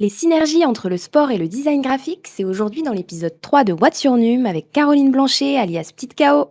Les synergies entre le sport et le design graphique, c'est aujourd'hui dans l'épisode 3 de What's Your Num avec Caroline Blanchet, alias Petite KO.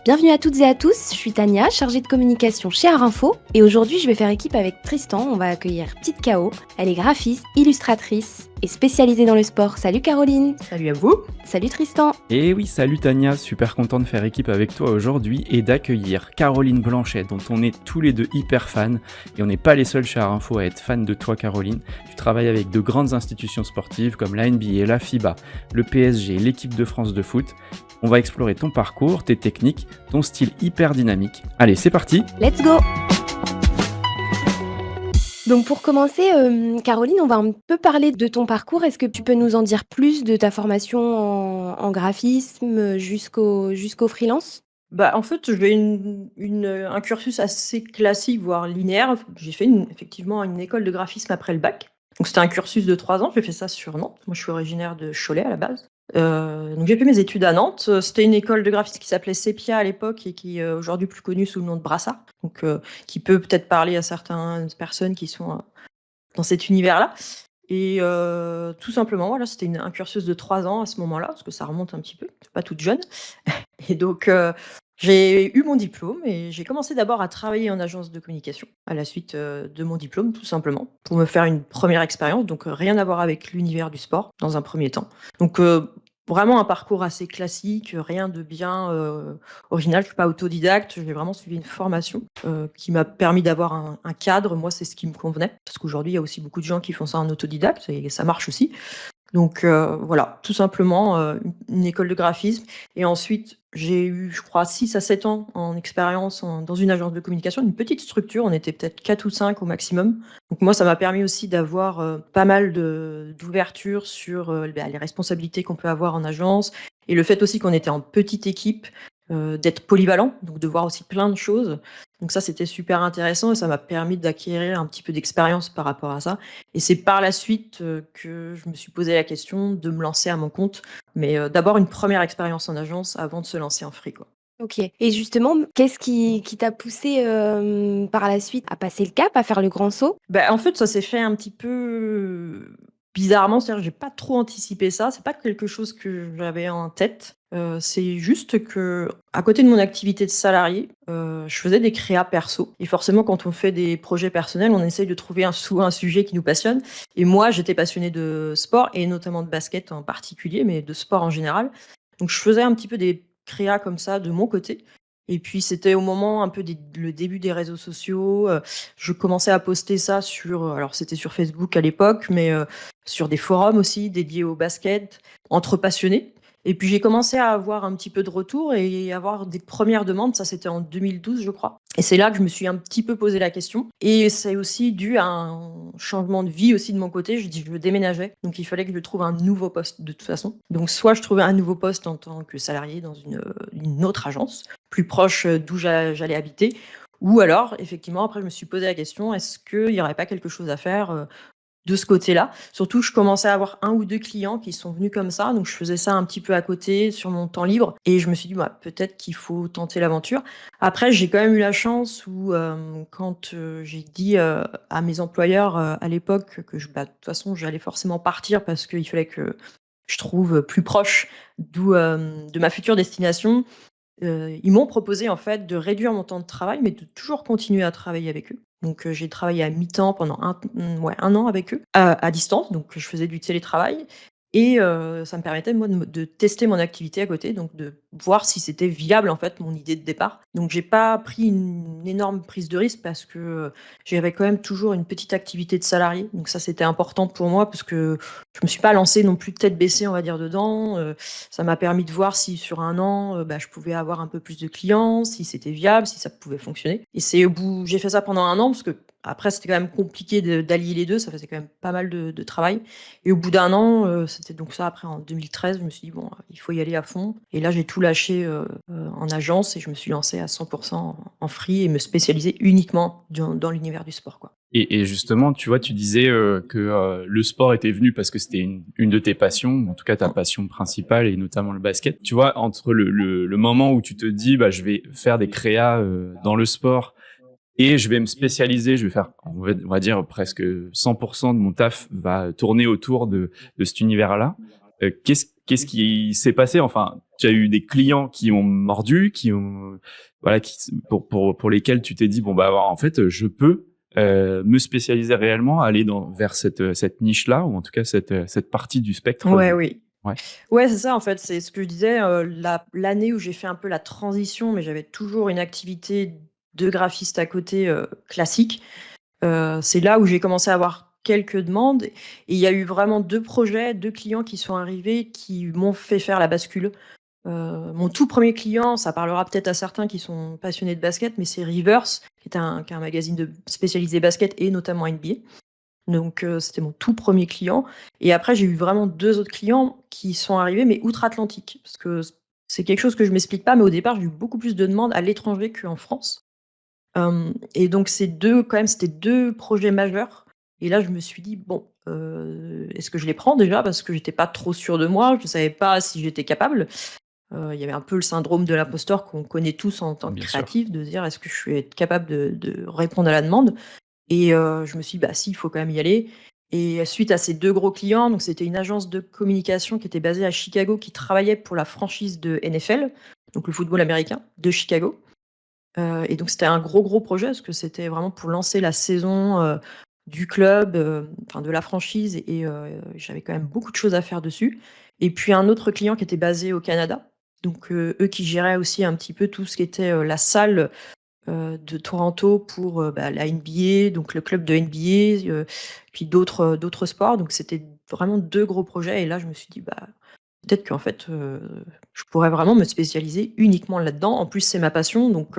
Bienvenue à toutes et à tous, je suis Tania, chargée de communication chez Arinfo, et aujourd'hui je vais faire équipe avec Tristan. On va accueillir Petite KO. Elle est graphiste, illustratrice et spécialisée dans le sport. Salut Caroline. Salut à vous. Salut Tristan. Et oui, salut Tania, super content de faire équipe avec toi aujourd'hui et d'accueillir Caroline Blanchet, dont on est tous les deux hyper fans. Et on n'est pas les seuls chez Arinfo à être fans de toi Caroline. Tu travailles avec de grandes institutions sportives comme la NBA, la FIBA, le PSG, l'équipe de France de foot. On va explorer ton parcours, tes techniques, ton style hyper dynamique. Allez, c'est parti. Let's go. Donc pour commencer, Caroline, on va un peu parler de ton parcours. Est-ce que tu peux nous en dire plus de ta formation en graphisme jusqu'au freelance? En fait, j'ai un cursus assez classique, voire linéaire. J'ai fait effectivement une école de graphisme après le bac. Donc c'était un cursus de 3 ans, j'ai fait ça sur Nantes. Moi, je suis originaire de Cholet à la base. Donc j'ai fait mes études à Nantes. C'était une école de graphisme qui s'appelait Sepia à l'époque et qui est aujourd'hui plus connue sous le nom de Brassard. Donc qui peut peut-être parler à certaines personnes qui sont dans cet univers-là. Et tout simplement, voilà, c'était un cursus de 3 ans à ce moment-là, parce que ça remonte un petit peu, je suis pas toute jeune. Et donc j'ai eu mon diplôme et j'ai commencé d'abord à travailler en agence de communication, à la suite, de mon diplôme, tout simplement, pour me faire une première expérience, donc rien à voir avec l'univers du sport, dans un premier temps. Donc vraiment un parcours assez classique, rien de bien, original. Je suis pas autodidacte, j'ai vraiment suivi une formation, qui m'a permis d'avoir un cadre. Moi, c'est ce qui me convenait, parce qu'aujourd'hui, il y a aussi beaucoup de gens qui font ça en autodidacte et ça marche aussi. Donc voilà, tout simplement, une école de graphisme et ensuite j'ai eu, je crois, 6 à 7 ans en expérience dans une agence de communication, une petite structure, on était peut-être 4 ou 5 au maximum. Donc moi, ça m'a permis aussi d'avoir, pas mal d'ouverture sur, les responsabilités qu'on peut avoir en agence et le fait aussi qu'on était en petite équipe, d'être polyvalent, donc de voir aussi plein de choses. Donc ça, c'était super intéressant et ça m'a permis d'acquérir un petit peu d'expérience par rapport à ça. Et c'est par la suite, que je me suis posé la question de me lancer à mon compte. Mais, d'abord une première expérience en agence avant de se lancer en free, quoi. OK, et justement, qu'est-ce qui t'a poussé, par la suite à passer le cap, à faire le grand saut? En fait, ça s'est fait un petit peu bizarrement, c'est-à-dire que j'ai pas trop anticipé ça. C'est pas quelque chose que j'avais en tête. C'est juste que à côté de mon activité de salarié, je faisais des créas perso et forcément quand on fait des projets personnels, on essaye de trouver un sujet qui nous passionne et moi, j'étais passionnée de sport et notamment de basket en particulier, mais de sport en général. Donc je faisais un petit peu des créas comme ça de mon côté et puis c'était au moment un peu le début des réseaux sociaux, je commençais à poster ça sur, alors c'était sur Facebook à l'époque, mais sur des forums aussi dédiés au basket, entre passionnés. Et puis j'ai commencé à avoir un petit peu de retour et avoir des premières demandes, ça c'était en 2012 je crois. Et c'est là que je me suis un petit peu posé la question et c'est aussi dû à un changement de vie aussi de mon côté. Je déménageais, donc il fallait que je trouve un nouveau poste de toute façon. Donc soit je trouvais un nouveau poste en tant que salarié dans une autre agence, plus proche, d'où j'allais habiter ou alors effectivement après je me suis posé la question: «Est-ce qu'il y aurait pas quelque chose à faire, de ce côté-là?» Surtout, je commençais à avoir un ou 2 clients qui sont venus comme ça, donc je faisais ça un petit peu à côté sur mon temps libre et je me suis dit: «Bah, peut-être qu'il faut tenter l'aventure». Après, j'ai quand même eu la chance où, quand, j'ai dit, à mes employeurs, à l'époque que de toute façon, j'allais forcément partir parce qu'il fallait que je trouve, plus proche de ma future destination. Ils m'ont proposé en fait de réduire mon temps de travail, mais de toujours continuer à travailler avec eux. Donc, j'ai travaillé à mi-temps pendant ouais, 1 an avec eux, à distance, donc je faisais du télétravail et ça me permettait moi de tester mon activité à côté, donc de voir si c'était viable en fait mon idée de départ. Donc j'ai pas pris une énorme prise de risque parce que, j'avais quand même toujours une petite activité de salarié, donc ça c'était important pour moi parce que je me suis pas lancée non plus tête baissée on va dire dedans, ça m'a permis de voir si sur 1 an, je pouvais avoir un peu plus de clients, si c'était viable, si ça pouvait fonctionner et c'est au bout j'ai fait ça pendant 1 an parce qu'après c'était quand même compliqué d'allier les 2, ça faisait quand même pas mal de travail et au bout d'1 an, c'était donc ça après en 2013, je me suis dit: «Bon, il faut y aller à fond» et là j'ai tout lâché, en agence et je me suis lancée à 100 en free et me spécialiser uniquement dans l'univers du sport, quoi. Et justement, tu vois, tu disais que le sport était venu parce que c'était une de tes passions, en tout cas ta passion principale, et notamment le basket. Tu vois, entre le moment où tu te dis, bah, je vais faire des créas dans le sport et je vais me spécialiser, je vais faire, on va dire, presque 100% de mon taf va tourner autour de cet univers-là. Qu'est-ce qui s'est passé? Enfin, tu as eu des clients qui ont mordu, voilà, pour lesquels tu t'es dit, bon, bah, en fait, je peux me spécialiser réellement, aller vers cette niche-là, ou en tout cas cette partie du spectre. Ouais, oui. Ouais. Ouais, c'est ça en fait, c'est ce que je disais, l'année où j'ai fait un peu la transition, mais j'avais toujours une activité de graphiste à côté, classique. C'est là où j'ai commencé à avoir quelques demandes et il y a eu vraiment 2 projets, 2 clients qui sont arrivés qui m'ont fait faire la bascule. Mon tout premier client, ça parlera peut-être à certains qui sont passionnés de basket, mais c'est Rivers, qui est un magazine spécialisé basket et notamment NBA. Donc c'était mon tout premier client et après j'ai eu vraiment 2 autres clients qui sont arrivés, mais outre-Atlantique. Parce que c'est quelque chose que je m'explique pas, mais au départ, j'ai eu beaucoup plus de demandes à l'étranger qu'en France. Et donc c'était 2 projets majeurs et là je me suis dit: «Bon, est-ce que je les prends déjà?» parce que j'étais pas trop sûre de moi, je savais pas si j'étais capable. Il y avait un peu le syndrome de l'imposteur qu'on connaît tous en tant que Bien sûr. créatif, de se dire: «Est-ce que je vais être capable de répondre à la demande?» Et je me suis dit: «Bah si, il faut quand même y aller» et suite à ces 2 gros clients, donc c'était une agence de communication qui était basée à Chicago, qui travaillait pour la franchise de NFL, donc le football américain de Chicago. Et donc c'était un gros, gros projet parce que c'était vraiment pour lancer la saison, du club, enfin de la franchise et j'avais quand même beaucoup de choses à faire dessus. Et puis un autre client qui était basé au Canada, donc eux qui géraient aussi un petit peu tout ce qui était, la salle, de Toronto pour, bah, la NBA, donc le club de NBA, puis d'autres sports. Donc c'était vraiment 2 gros projets et là je me suis dit: «Bah, peut-être qu'en fait, je pourrais vraiment me spécialiser uniquement là-dedans. En plus, c'est ma passion, donc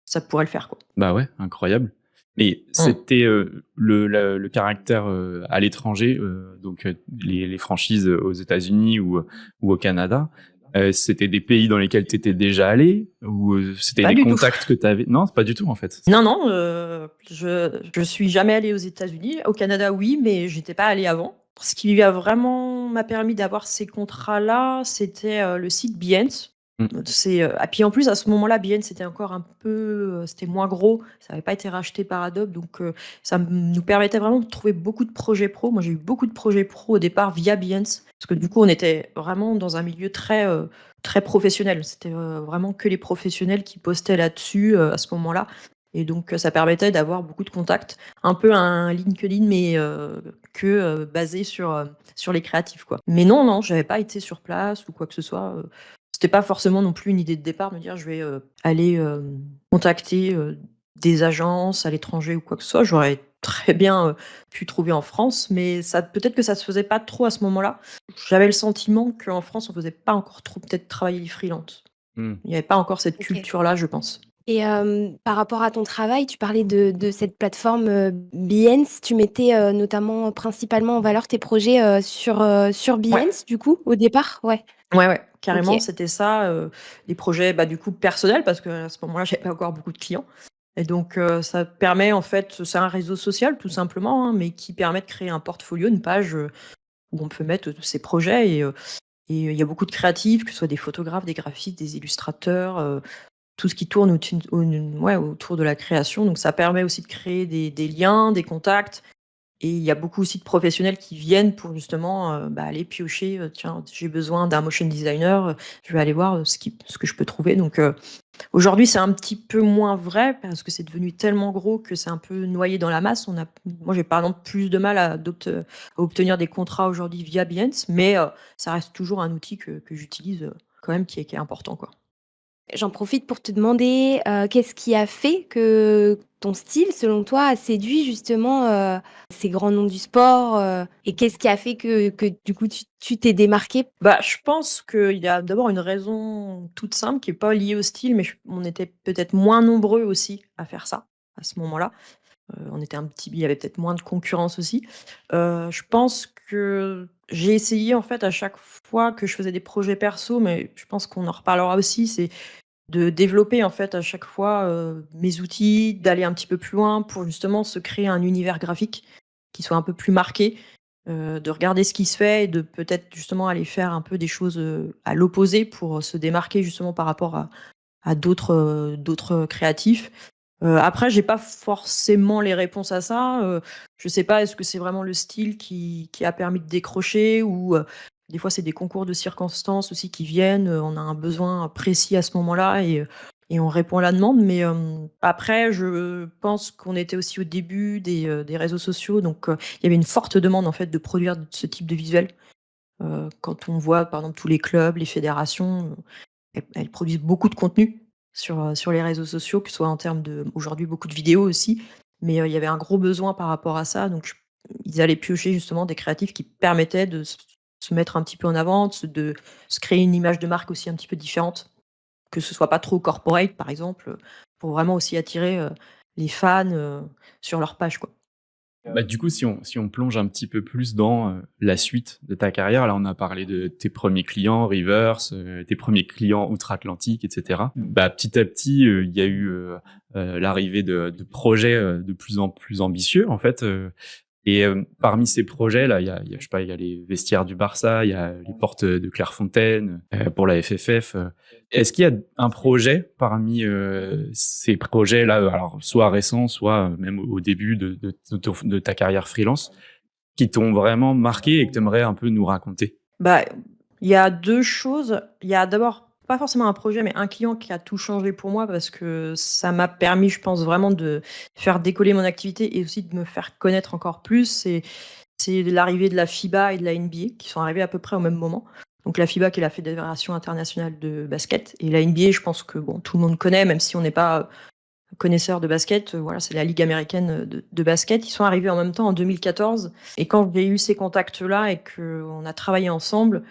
ça pourrait le faire, quoi». Bah ouais, incroyable. Et Mmh. c'était le caractère à l'étranger, donc les franchises aux États-Unis ou au Canada. C'était des pays dans lesquels tu étais déjà allé, ou c'était Pas des du tout. contacts que tu avais? Non, pas du tout en fait. Non, non, je suis jamais allée aux États-Unis. Au Canada, oui, mais j'étais pas allée avant. Ce qui a vraiment m'a permis d'avoir ces contrats-là, c'était, le site Behance. Mm. Ah puis en plus à ce moment-là, Behance c'était encore un peu, c'était moins gros, ça avait pas été racheté par Adobe donc ça nous permettait vraiment de trouver beaucoup de projets pro. Moi, j'ai eu beaucoup de projets pro au départ via Behance parce que du coup, on était vraiment dans un milieu très professionnel. C'était, vraiment que les professionnels qui postaient là-dessus, à ce moment-là et donc ça permettait d'avoir beaucoup de contacts. Un peu un LinkedIn mais basé sur les créatifs, quoi. Mais non, non, j'avais pas été sur place ou quoi que ce soit, c'était pas forcément non plus une idée de départ, me dire: «Je vais, aller, contacter, des agences à l'étranger ou quoi que ce soit». J'aurais très bien, pu trouver en France, mais ça peut-être que ça se faisait pas trop à ce moment-là. J'avais le sentiment qu'en France, on faisait pas encore trop peut-être travailler les freelances. Mm. Il y avait pas encore cette OK. culture-là, je pense. Et par rapport à ton travail, tu parlais de cette plateforme, Behance. Tu mettais, notamment, principalement en valeur tes projets, sur Ouais. Behance, du coup, au départ? Ouais. Ouais, ouais, OK. carrément, c'était ça, des projets, bah, du coup, personnels parce qu'à ce moment-là, j'avais pas encore beaucoup de clients et donc ça permet, en fait, c'est un réseau social tout simplement, hein, mais qui permet de créer un portfolio, une page, où on peut mettre, ses projets et il y a beaucoup de créatifs, que ce soit des photographes, des graphistes, des illustrateurs, tout ce qui tourne ouais, autour de la création, donc ça permet aussi de créer des liens, des contacts et il y a beaucoup aussi de professionnels qui viennent pour justement, bah, aller piocher, «Tiens, j'ai besoin d'un motion designer, je vais aller voir, ce que je peux trouver», donc aujourd'hui, c'est un petit peu moins vrai parce que c'est devenu tellement gros que c'est un peu noyé dans la masse. Moi, j'ai par exemple plus de mal à obtenir des contrats aujourd'hui via Behance, mais ça reste toujours un outil que j'utilise, quand même qui est important, quoi. J'en profite pour te demander, qu'est-ce qui a fait que ton style, selon toi, a séduit justement, ces grands noms du sport, et qu'est-ce qui a fait que du coup tu t'es démarqué? Bah, je pense qu'il y a d'abord une raison toute simple qui est pas liée au style, mais on était peut-être moins nombreux aussi à faire ça, à ce moment-là. On était il y avait peut-être moins de concurrence aussi. Je pense que j'ai essayé en fait à chaque fois que je faisais des projets perso, mais je pense qu'on en reparlera aussi, de développer en fait à chaque fois, mes outils, d'aller un petit peu plus loin pour justement se créer un univers graphique qui soit un peu plus marqué, de regarder ce qui se fait et de peut-être justement aller faire un peu des choses, à l'opposé pour, se démarquer justement par rapport à d'autres créatifs. Après j'ai pas forcément les réponses à ça, je sais pas, est-ce que c'est vraiment le style qui a permis de décrocher ou, des fois c'est des concours de circonstances aussi qui viennent, on a un besoin précis à ce moment-là et on répond à la demande. Mais, après je pense qu'on était aussi au début des réseaux sociaux donc, il y avait une forte demande en fait de produire ce type de visuel. Quand on voit par exemple tous les clubs, les fédérations, elles produisent beaucoup de contenu sur les réseaux sociaux, que ce soit en termes de aujourd'hui beaucoup de vidéos aussi, mais il y avait un gros besoin par rapport à ça, donc ils allaient piocher justement des créatifs qui permettaient de se mettre un petit peu en avant, de se créer une image de marque aussi un petit peu différente, que ce soit pas trop corporate par exemple, pour vraiment aussi attirer, les fans, sur leur page, quoi. Bah, du coup, si on plonge un petit peu plus dans la suite de ta carrière, là, on a parlé de tes premiers clients, Rivers, tes premiers clients outre-Atlantique, etc. Bah, petit à petit, il y a eu l'arrivée de projets de plus en plus ambitieux, en fait. Et parmi ces projets, là, je sais pas, il y a les vestiaires du Barça, il y a les portes de Clairefontaine pour la FFF. Est-ce qu'il y a un projet parmi ces projets-là, alors soit récents, soit même au début de ta carrière freelance, qui t'ont vraiment marqué et que tu aimerais un peu nous raconter? Bah, il y a 2 choses. Il y a d'abord, pas forcément un projet, mais un client qui a tout changé pour moi parce que ça m'a permis, je pense, vraiment de faire décoller mon activité et aussi de me faire connaître encore plus. C'est l'arrivée de la FIBA et de la NBA qui sont arrivés à peu près au même moment. Donc la FIBA qui est la Fédération internationale de basket et la NBA, je pense que bon, tout le monde connaît, même si on n'est pas connaisseur de basket, voilà, c'est la ligue américaine, de basket. Ils sont arrivés en même temps en 2014 et quand j'ai eu ces contacts-là et qu'on a travaillé ensemble,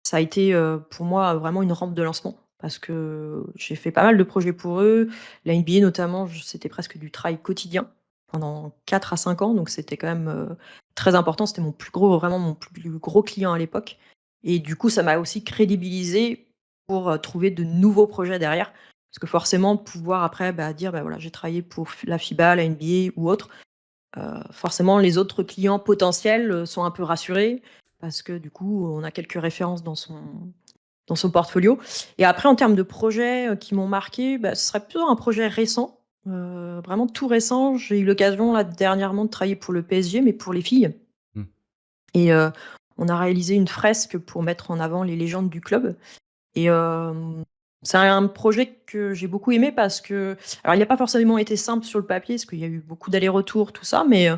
ça a été, pour moi, vraiment une rampe de lancement parce que j'ai fait pas mal de projets pour eux. La NBA notamment, c'était presque du travail quotidien pendant 4 à 5 ans, donc c'était quand même, très important. C'était mon plus gros client à l'époque et du coup, ça m'a aussi crédibilisé pour, trouver de nouveaux projets derrière. Parce que forcément, pouvoir après, bah, dire: «Bah, voilà, j'ai travaillé pour la FIBA, la NBA ou autre», forcément les autres clients potentiels, sont un peu rassurés parce que du coup, on a quelques références dans son portfolio. Et après en termes de projets, qui m'ont marqué, bah, ce serait plutôt un projet récent, vraiment tout récent. J'ai eu l'occasion là dernièrement de travailler pour le PSG, mais pour les filles Mmh. et on a réalisé une fresque pour mettre en avant les légendes du club et c'est un projet que j'ai beaucoup aimé parce que alors il a pas forcément été simple sur le papier, parce qu'il y a eu beaucoup d'allers-retours, tout ça, mais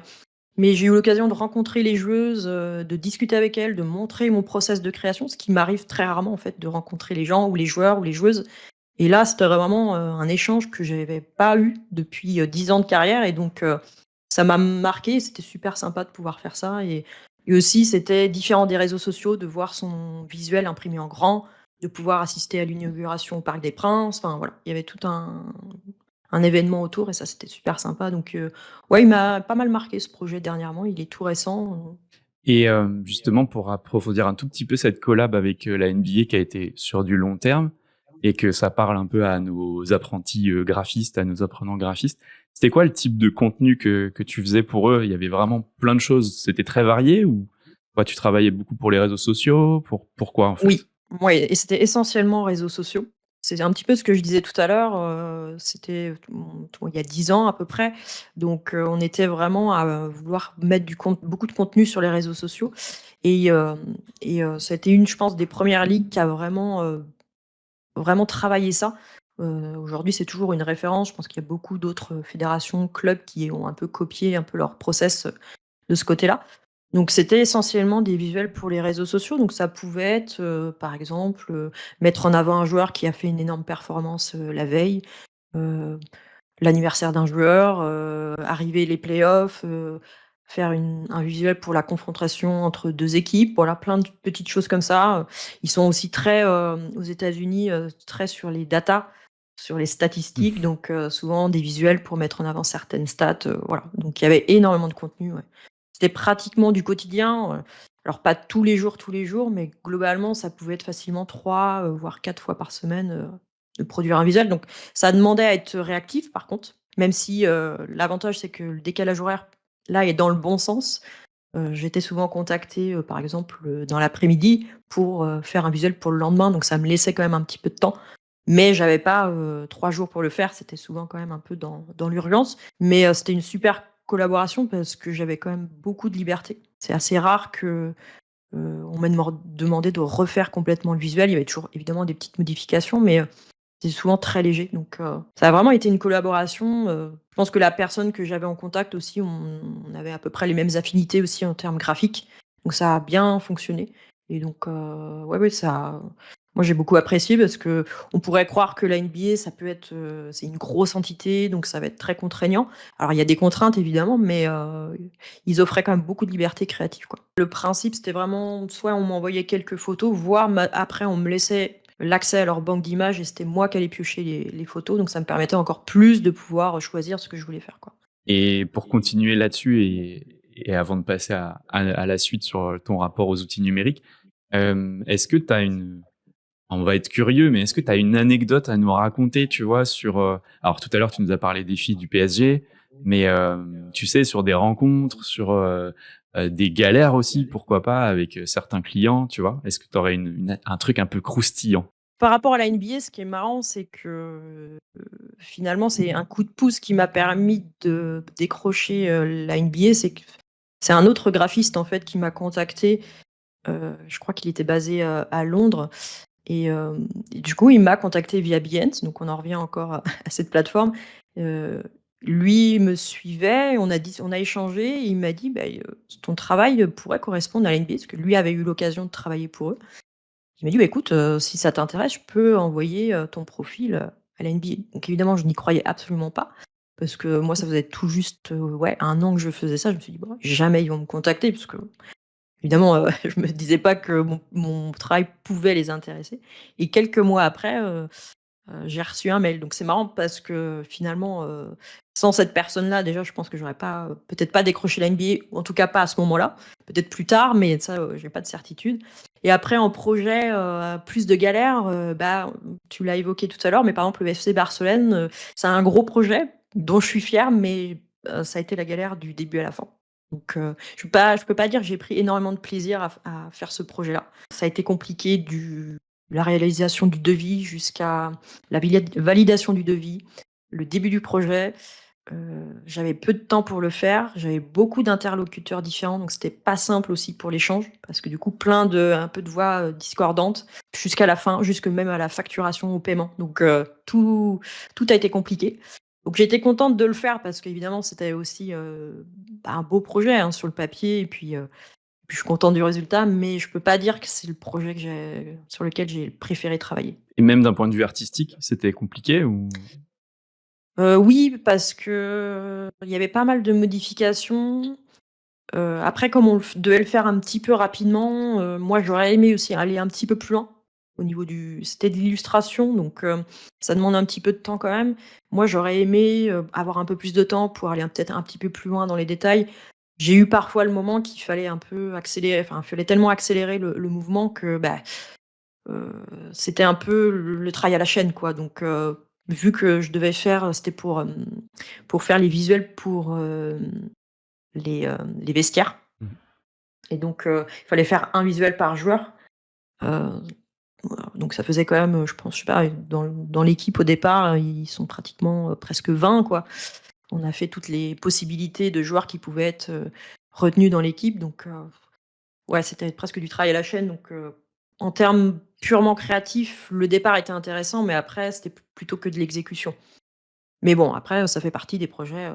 j'ai eu l'occasion de rencontrer les joueuses, de discuter avec elles, de montrer mon process de création, ce qui m'arrive très rarement en fait de rencontrer les gens ou les joueurs ou les joueuses. Et là, c'était vraiment, un échange que j'avais pas eu depuis, 10 ans de carrière et donc ça m'a marqué. C'était super sympa de pouvoir faire ça et aussi c'était différent des réseaux sociaux, de voir son visuel imprimé en grand, de pouvoir assister à l'inauguration au Parc des Princes. Enfin voilà, il y avait tout un événement autour et ça, c'était super sympa donc ouais, il m'a pas mal marqué ce projet dernièrement, il est tout récent. Et justement, pour approfondir un tout petit peu cette collab avec la NBA qui a été sur du long terme et que ça parle un peu à nos apprentis graphistes, à nos apprenants graphistes, c'était quoi le type de contenu que tu faisais pour eux? Il y avait vraiment plein de choses, c'était très varié ou ouais, tu travaillais beaucoup pour les réseaux sociaux? Pourquoi en Oui, fait? ouais et c'était essentiellement réseaux sociaux. C'est un petit peu ce que je disais tout à l'heure, c'était, il y a 10 ans à peu près, donc on était vraiment à vouloir mettre beaucoup de contenu sur les réseaux sociaux et ça a été une, je pense, des premières ligues qui a vraiment travaillé ça. Aujourd'hui, c'est toujours une référence. Je pense qu'il y a beaucoup d'autres, fédérations, clubs qui ont un peu copié un peu leur process, de ce côté-là. Donc c'était essentiellement des visuels pour les réseaux sociaux. Donc ça pouvait être, par exemple, mettre en avant un joueur qui a fait une énorme performance, la veille, heu, l'anniversaire d'un joueur, arriver les playoffs, faire un visuel pour la confrontation entre 2 équipes. Voilà, plein de petites choses comme ça. Ils sont aussi très, aux États-Unis, très sur les datas, sur les statistiques, donc souvent des visuels pour mettre en avant certaines stats, voilà. Donc il y avait énormément de contenu, ouais. C'était pratiquement du quotidien, alors pas tous les jours, mais globalement, ça pouvait être facilement 3 voire 4 fois par semaine, de produire un visuel. Donc ça demandait à être réactif par contre, même si, l'avantage c'est que le décalage horaire, là, est dans le bon sens. J'étais souvent contactée, par exemple, dans l'après-midi pour, faire un visuel pour le lendemain, donc ça me laissait quand même un petit peu de temps. Mais j'avais pas, 3 jours pour le faire, c'était souvent quand même un peu dans l'urgence. Mais, c'était une super collaboration parce que j'avais quand même beaucoup de liberté. C'est assez rare que, on m'ait demandé de refaire complètement le visuel. Il y avait toujours évidemment des petites modifications, mais, c'était souvent très léger. Donc, ça a vraiment été une collaboration, je pense que la personne que j'avais en contact aussi, on avait à peu près les mêmes affinités aussi en termes graphiques, donc ça a bien fonctionné et donc, ouais, ouais, ça moi j'ai beaucoup apprécié parce qu'on pourrait croire que la NBA ça peut être, c'est une grosse entité, donc ça va être très contraignant. Alors il y a des contraintes évidemment, mais, ils offraient quand même beaucoup de liberté créative, quoi. Le principe, c'était vraiment soit on m'envoyait quelques photos, voire après on me laissait l'accès à leur banque d'images et c'était moi qui allais piocher les photos, donc ça me permettait encore plus de pouvoir choisir ce que je voulais faire, quoi. Et pour continuer là-dessus et avant de passer à la suite sur ton rapport aux outils numériques, est-ce que tu as une on va être curieux, mais est-ce que tu as une anecdote à nous raconter, tu vois, sur, alors tout à l'heure, tu nous as parlé des filles du PSG, mais tu sais, sur des rencontres, sur, des galères aussi, pourquoi pas, avec, certains clients, tu vois? Est-ce que tu aurais un truc un peu croustillant? Par rapport à la NBA, ce qui est marrant, c'est que, finalement, c'est un coup de pouce qui m'a permis de décrocher, la NBA. C'est un autre graphiste, en fait, qui m'a contacté. Je crois qu'il était basé, à Londres et du coup, il m'a contacté via Behance, donc on en revient encore à cette plateforme. Heu, Lui me suivait, on a échangé et il m'a dit: «Beh, ton travail, pourrait correspondre à la NBA», parce que lui avait eu l'occasion de travailler pour eux. Il m'a dit: «Bah, écoute, si ça t'intéresse, je peux envoyer, ton profil, à la NBA». Donc évidemment, je n'y croyais absolument pas parce que moi, ça faisait tout juste, ouais, 1 an que je faisais ça. Je me suis dit: «Bon, jamais ils vont me contacter» parce que évidemment, je me disais pas que mon travail pouvait les intéresser et quelques mois après, j'ai reçu un mail. Donc c'est marrant parce que finalement, sans cette personne-là, déjà, je pense que j'aurais pas, peut-être pas décroché la NBA ou en tout cas pas à ce moment-là. Peut-être plus tard, mais ça, j'ai pas de certitude. Et après en projet, plus de galères, bah, tu l'as évoqué tout à l'heure, mais par exemple le FC Barcelone, c'est un gros projet dont je suis fière, mais, ça a été la galère du début à la fin. Donc, je peux pas dire que j'ai pris énormément de plaisir à faire ce projet-là. Ça a été compliqué du la réalisation du devis jusqu'à la validation du devis, le début du projet. J'avais peu de temps pour le faire, j'avais beaucoup d'interlocuteurs différents, donc c'était pas simple aussi pour l'échange parce que du coup un peu de voix, discordantes jusqu'à la fin, jusque même à la facturation, au paiement. Donc tout a été compliqué. Donc j'étais contente de le faire parce qu'évidemment c'était aussi, bah, un beau projet, hein, sur le papier et puis je suis contente du résultat, mais je peux pas dire que c'est le projet sur lequel j'ai préféré travailler. Et même d'un point de vue artistique, c'était compliqué ou? Oui, parce que il y avait pas mal de modifications. Après comme on devait le faire un petit peu rapidement, moi j'aurais aimé aussi aller un petit peu plus loin au niveau c'était de l'illustration donc ça demande un petit peu de temps quand même. Moi j'aurais aimé, avoir un peu plus de temps pour aller peut-être un petit peu plus loin dans les détails. J'ai eu parfois le moment qu'il fallait un peu accélérer, enfin il fallait tellement accélérer le mouvement que, bah, Heu, c'était un peu le travail à la chaîne, quoi. Donc, vu que je devais faire, c'était pour faire les visuels pour, les vestiaires Mmh. et donc, il fallait faire un visuel par joueur. Heu, voilà, donc ça faisait quand même, je pense, je sais pas, dans l'équipe au départ, ils sont pratiquement, presque 20, quoi. On a fait toutes les possibilités de joueurs qui pouvaient être, retenus dans l'équipe donc, ouais, c'était presque du travail à la chaîne donc, en termes purement créatifs, le départ était intéressant, mais après c'était plutôt que de l'exécution. Mais bon, après, ça fait partie des projets,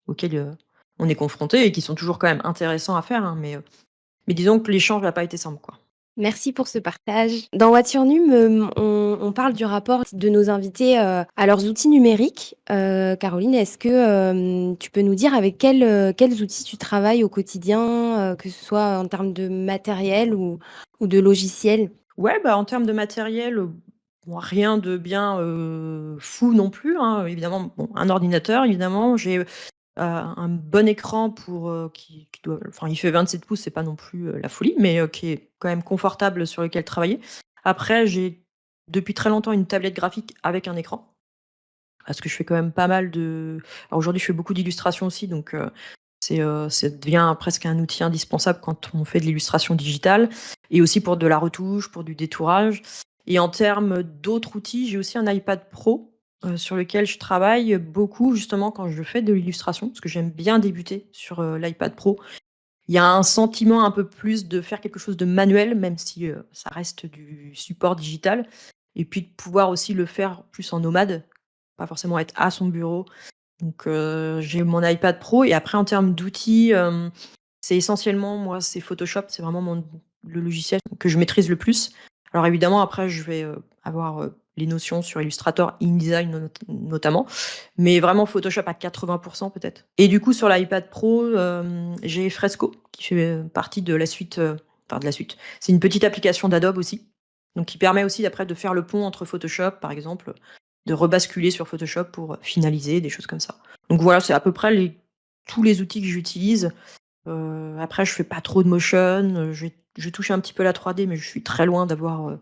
auxquels, on est confronté et qui sont toujours quand même intéressants à faire, hein, mais disons que l'échange n'a pas été simple, quoi. Merci pour ce partage. Dans Voiture Num, on parle du rapport de nos invités à leurs outils numériques. Caroline, est-ce que tu peux nous dire avec quels outils tu travailles au quotidien, que ce soit en termes de matériel ou de logiciel? Ouais, bah, en termes de matériel, bon, rien de bien, fou non plus, hein. Évidemment, bon, un ordinateur, évidemment, j'ai, un bon écran pour, qui doit enfin, il fait 27 pouces, c'est pas non plus, la folie, mais qui est quand même confortable sur lequel travailler. Après, j'ai depuis très longtemps une tablette graphique avec un écran. Parce que je fais quand même pas mal de alors aujourd'hui, je fais beaucoup d'illustrations aussi, donc ça devient presque un outil indispensable quand on fait de l'illustration digitale et aussi pour de la retouche, pour du détourage et en termes d'autres outils, j'ai aussi un iPad Pro, sur lequel je travaille beaucoup justement quand je fais de l'illustration, parce que j'aime bien débuter sur, l'iPad Pro. Il y a un sentiment un peu plus de faire quelque chose de manuel, même si, ça reste du support digital et puis de pouvoir aussi le faire plus en nomade, pas forcément être à son bureau. Donc j'ai mon iPad Pro et après en termes d'outils, c'est essentiellement moi, c'est Photoshop, c'est vraiment le logiciel que je maîtrise le plus. Alors évidemment après je vais, avoir, les notions sur Illustrator, InDesign notamment, mais vraiment Photoshop à 80 peut-être et du coup sur l'iPad Pro, j'ai Fresco qui fait, partie de la suite, enfin de la suite. C'est une petite application d'Adobe aussi, donc qui permet aussi après de faire le pont entre Photoshop par exemple, de rebasculer sur Photoshop pour, finaliser, des choses comme ça. Donc voilà, c'est à peu près tous les outils que j'utilise. Après je fais pas trop de motion, je touche un petit peu la 3D, mais je suis très loin d'avoir,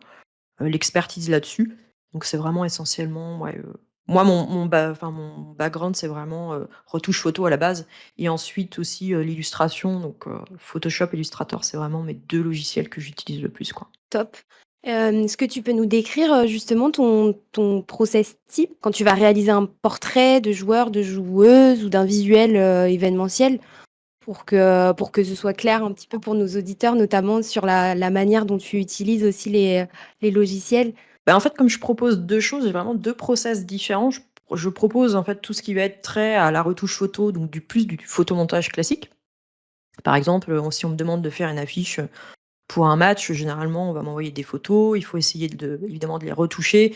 l'expertise là-dessus. Donc c'est vraiment essentiellement, ouais, moi mon background c'est vraiment, retouche photo à la base et ensuite aussi, l'illustration donc Photoshop, Illustrator, c'est vraiment mes 2 logiciels que j'utilise le plus, quoi. Top. Est-ce que tu peux nous décrire, justement ton process type quand tu vas réaliser un portrait de joueur, de joueuse ou d'un visuel, événementiel pour que ce soit clair un petit peu pour nos auditeurs, notamment sur la manière dont tu utilises aussi les logiciels? Bah, en fait, comme je propose 2 choses, j'ai vraiment 2 process différents. Je propose, en fait, tout ce qui va être trait à la retouche photo, donc du photomontage classique. Par exemple, si on me demande de faire une affiche, pour un match, généralement, on va m'envoyer des photos. Il faut essayer évidemment de les retoucher,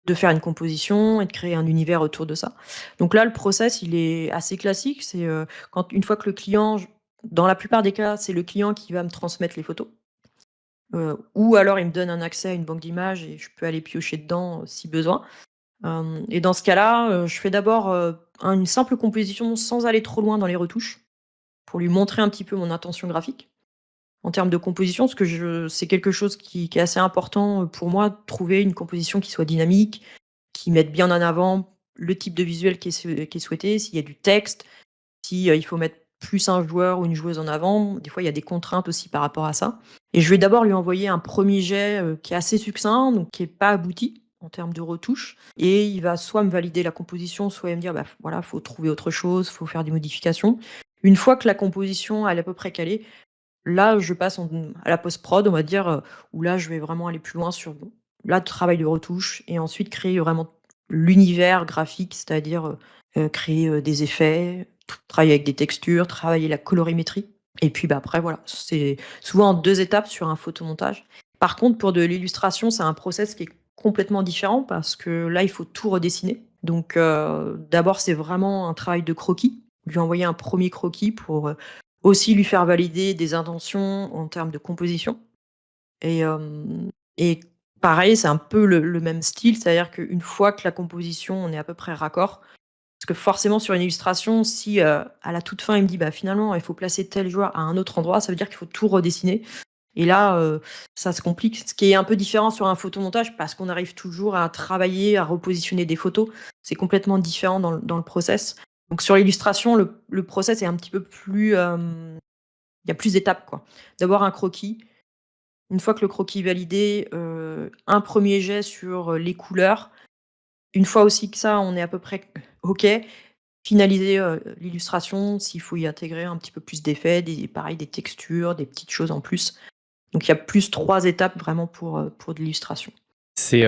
de faire une composition et de créer un univers autour de ça. Donc là, le process, il est assez classique. C'est, quand une fois que le client dans la plupart des cas, c'est le client qui va me transmettre les photos. Ou alors il me donne un accès à une banque d'images et je peux aller piocher dedans, si besoin. Et dans ce cas-là, je fais d'abord, une simple composition sans aller trop loin dans les retouches, pour lui montrer un petit peu mon intention graphique. En termes de composition, parce que c'est quelque chose qui est assez important, pour moi, de trouver une composition qui soit dynamique, qui mette bien en avant le type de visuel qui est souhaité, s'il y a du texte, si, il faut mettre plus un joueur ou une joueuse en avant. Des fois, il y a des contraintes aussi par rapport à ça et je vais d'abord lui envoyer un premier jet, qui est assez succinct, donc qui est pas abouti en termes de retouches et il va soit me valider la composition, soit il va me dire: «Bah, voilà, faut trouver autre chose, faut faire des modifications». Une fois que la composition, elle est à peu près calée, là, je passe à la post-prod, on va dire, où là, je vais vraiment aller plus loin sur là, travail de retouche et ensuite créer vraiment l'univers graphique, c'est-à-dire, créer, des effets, travailler avec des textures, travailler la colorimétrie et puis, bah, après voilà, c'est souvent en 2 étapes sur un photomontage. Par contre, pour de l'illustration, c'est un process qui est complètement différent parce que là, il faut tout redessiner. Donc, d'abord, c'est vraiment un travail de croquis. Lui envoyer un premier croquis pour, aussi lui faire valider des intentions en termes de composition et pareil, c'est un peu le même style, c'est-à-dire qu'une fois que la composition, on est à peu près raccord, parce que forcément sur une illustration, si, à la toute fin, il me dit: «Bah, finalement, il faut placer tel joueur à un autre endroit», ça veut dire qu'il faut tout redessiner et là, ça se complique. Ce qui est un peu différent sur un photomontage parce qu'on arrive toujours à travailler, à repositionner des photos. C'est complètement différent dans le process. Donc sur l'illustration, le process est un petit peu plus, il y a plus d'étapes, quoi. D'abord un croquis. Une fois que le croquis est validé, un premier jet sur, les couleurs. Une fois aussi que ça, on est à peu près OK, finaliser, l'illustration, s'il faut y intégrer un petit peu plus d'effets, des textures, des petites choses en plus. Donc il y a plus 3 étapes vraiment pour de l'illustration. C'est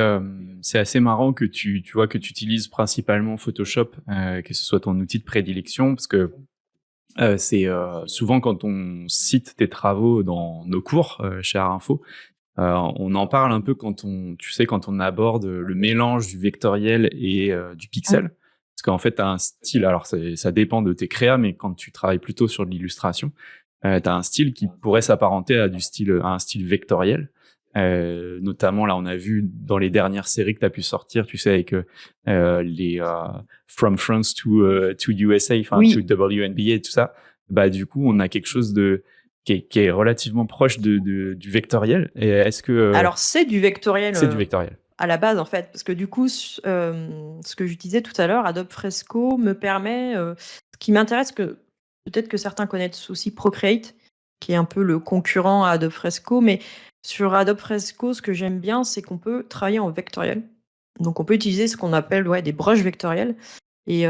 assez marrant que tu vois, que tu utilises principalement Photoshop, que ce soit ton outil de prédilection parce que, c'est, souvent quand on cite tes travaux dans nos cours, chez Art Info, on en parle un peu quand on aborde le mélange du vectoriel et du Mmh. pixel. Parce qu'en fait, tu as un style, alors ça dépend de tes créas, mais quand tu travailles plutôt sur de l'illustration, tu as un style qui pourrait s'apparenter à un style vectoriel. Notamment, là, on a vu dans les dernières séries que tu as pu sortir, tu sais, avec les From France to USA, enfin, to Oui, WNBA et tout ça. Bah, du coup, on a quelque chose qui est relativement proche du vectoriel. Et est-ce que alors c'est du vectoriel, c'est du vectoriel? à la base, en fait, parce que du coup, ce que j'utilisais tout à l'heure, Adobe Fresco me permet, ce qui m'intéresse que peut-être que certains connaissent aussi Procreate, qui est un peu le concurrent à Adobe Fresco, mais sur Adobe Fresco, ce que j'aime bien, c'est qu'on peut travailler en vectoriel. Donc on peut utiliser ce qu'on appelle, ouais, des brushes vectorielles et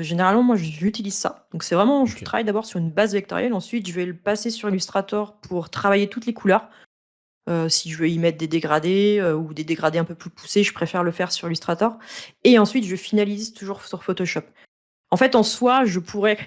généralement, moi, j'utilise ça. Donc c'est vraiment je Ok. travaille d'abord sur une base vectorielle, ensuite je vais le passer sur Illustrator pour travailler toutes les couleurs. Si je veux y mettre des dégradés, ou des dégradés un peu plus poussés, je préfère le faire sur Illustrator et ensuite je finalise toujours sur Photoshop. En fait, en soi, je pourrais,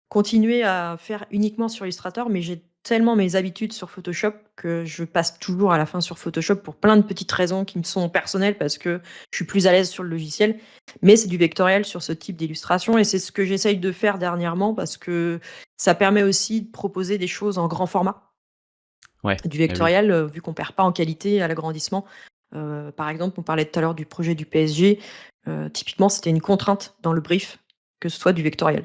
continuer à faire uniquement sur Illustrator, mais j'ai tellement mes habitudes sur Photoshop que je passe toujours à la fin sur Photoshop pour plein de petites raisons qui me sont personnelles parce que je suis plus à l'aise sur le logiciel. Mais c'est du vectoriel sur ce type d'illustration et c'est ce que j'essaye de faire dernièrement parce que ça permet aussi de proposer des choses en grand format. Ouais, Du eh oui. vectoriel, vu qu'on perd pas en qualité à l'agrandissement. Par exemple, on parlait tout à l'heure du projet du PSG, typiquement, c'était une contrainte dans le brief que ce soit du vectoriel,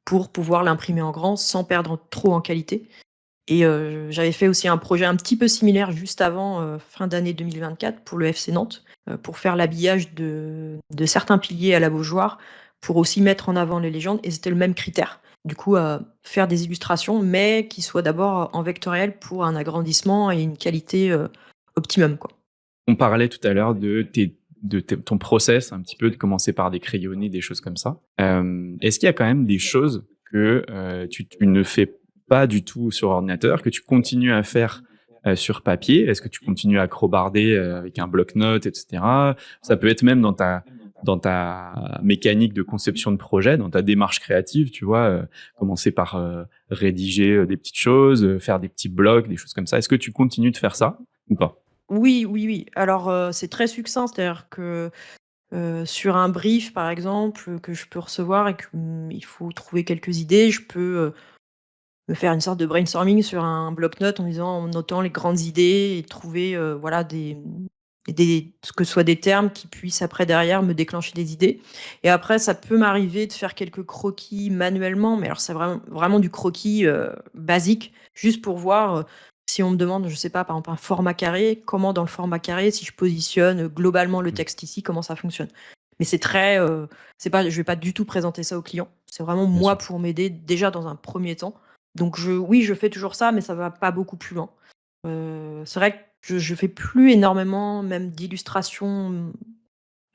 pour pouvoir l'imprimer en grand sans perdre trop en qualité et j'avais fait aussi un projet un petit peu similaire juste avant, fin d'année 2024 pour le FC Nantes, pour faire l'habillage de certains piliers à la Beaujoire, pour aussi mettre en avant les légendes et c'était le même critère. Du coup, faire des illustrations, mais qui soient d'abord en vectoriel pour un agrandissement et une qualité, optimum, quoi. On parlait tout à l'heure ton process, un petit peu, de commencer par des crayonnés, des choses comme ça. Est-ce qu'il y a quand même des choses que tu ne fais pas du tout sur ordinateur, que tu continues à faire sur papier? Est-ce que tu continues à crobarder avec un bloc-notes, etc. Ça peut être même dans ta mécanique de conception de projet, dans ta démarche créative, tu vois, commencer par rédiger des petites choses, faire des petits blocs, des choses comme ça. Est-ce que tu continues de faire ça ou pas? Oui, oui, oui. Alors, c'est très succinct, c'est-à-dire que, sur un brief, par exemple, que je peux recevoir et que, il faut trouver quelques idées, je peux, me faire une sorte de brainstorming sur un bloc-notes en notant les grandes idées et trouver, voilà des que ce soit des termes qui puissent après derrière me déclencher des idées et après ça peut m'arriver de faire quelques croquis manuellement, mais alors c'est vraiment du croquis, basique, juste pour voir, si on me demande, je sais pas, par exemple un format carré, comment dans le format carré, si je positionne, globalement le texte ici, comment ça fonctionne? Mais c'est très, c'est pas je vais pas du tout présenter ça au client. C'est vraiment Bien moi sûr. pour m'aider déjà dans un premier temps donc oui, je fais toujours ça, mais ça va pas beaucoup plus loin. C'est vrai que je fais plus énormément même d'illustrations,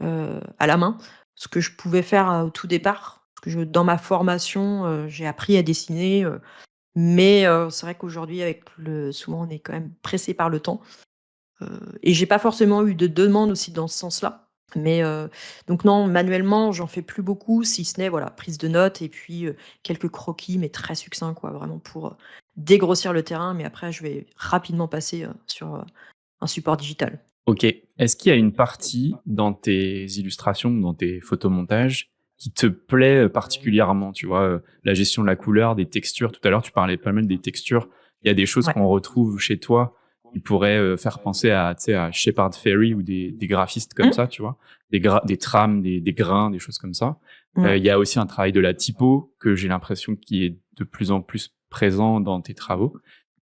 à la main, ce que je pouvais faire, au tout départ. Parce que dans ma formation, j'ai appris à dessiner, mais c'est vrai qu'aujourd'hui avec le souvent on est quand même pressé par le temps. Et j'ai pas forcément eu de demande aussi dans ce sens-là. Mais donc non, manuellement, j'en fais plus beaucoup, si ce n'est, voilà, prise de notes et puis, quelques croquis, mais très succincts, quoi, vraiment pour, dégrossir le terrain. Mais après, je vais rapidement passer, sur, un support digital. Ok. Est-ce qu'il y a une partie dans tes illustrations, dans tes photomontages, qui te plaît particulièrement? Tu vois, la gestion de la couleur, des textures. Tout à l'heure, tu parlais pas mal des textures. Il y a des choses Ouais. qu'on retrouve chez toi qui pourraient faire penser à, tu sais, à Shepard Fairey ou des graphistes comme Mmh. ça, tu vois, des trames, des grains, des choses comme ça. Ouais. Il y a aussi un travail de la typo que j'ai l'impression qui est de plus en plus présent dans tes travaux.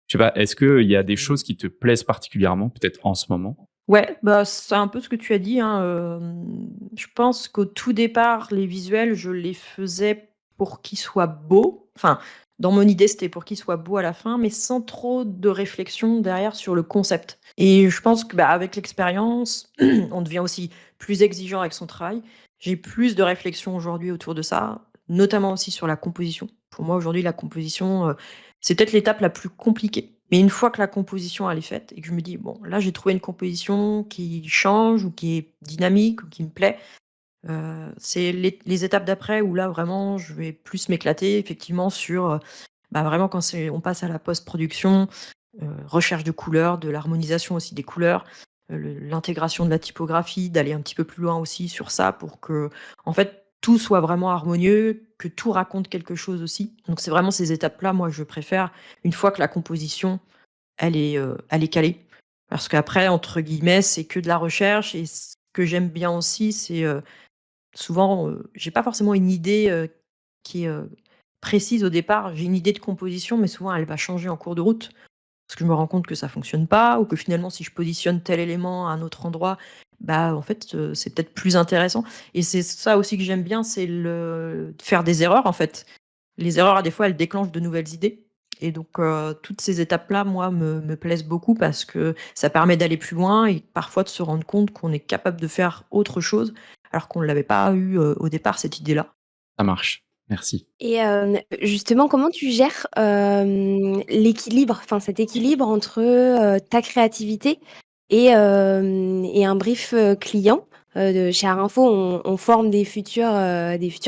Je sais pas, est-ce qu'il y a des choses qui te plaisent particulièrement, peut-être en ce moment? Ouais, bah, c'est un peu ce que tu as dit, hein, je pense qu'au tout départ, les visuels, je les faisais pour qu'ils soient beaux. Enfin, dans mon idée, c'était pour qu'ils soient beaux à la fin, mais sans trop de réflexion derrière sur le concept. Et je pense que, bah, avec l'expérience, on devient aussi plus exigeant avec son travail. J'ai plus de réflexion aujourd'hui autour de ça, notamment aussi sur la composition. Pour moi, aujourd'hui, la composition, c'est peut-être l'étape la plus compliquée. Mais une fois que la composition elle est faite et que je me dis: «Bon, là, j'ai trouvé une composition qui change ou qui est dynamique ou qui me plaît», c'est les étapes d'après où là, vraiment, je vais plus m'éclater effectivement sur, bah, vraiment quand on passe à la post-production, recherche de couleurs, de l'harmonisation aussi des couleurs, l'intégration de la typographie, d'aller un petit peu plus loin aussi sur ça pour que, en fait, tout soit vraiment harmonieux, que tout raconte quelque chose aussi. Donc c'est vraiment ces étapes-là, moi, je préfère, une fois que la composition, elle est calée. Parce qu'après, entre guillemets, c'est que de la recherche et ce que j'aime bien aussi, c'est, souvent, j'ai pas forcément une idée, qui est, précise au départ. J'ai une idée de composition, mais souvent elle va changer en cours de route. Parce que je me rends compte que ça fonctionne pas ou que finalement si je positionne tel élément à un autre endroit, bah, en fait, c'est peut-être plus intéressant et c'est ça aussi que j'aime bien, c'est le faire des erreurs, en fait. Les erreurs, des fois, elles déclenchent de nouvelles idées et donc toutes ces étapes-là, moi, me plaisent beaucoup parce que ça permet d'aller plus loin et parfois de se rendre compte qu'on est capable de faire autre chose alors qu'on ne l'avait pas eu, au départ, cette idée-là. Ça marche, merci. Et justement, comment tu gères, l'équilibre, enfin cet équilibre entre, ta créativité et un brief, client? De chez Art Info, on forme des futurs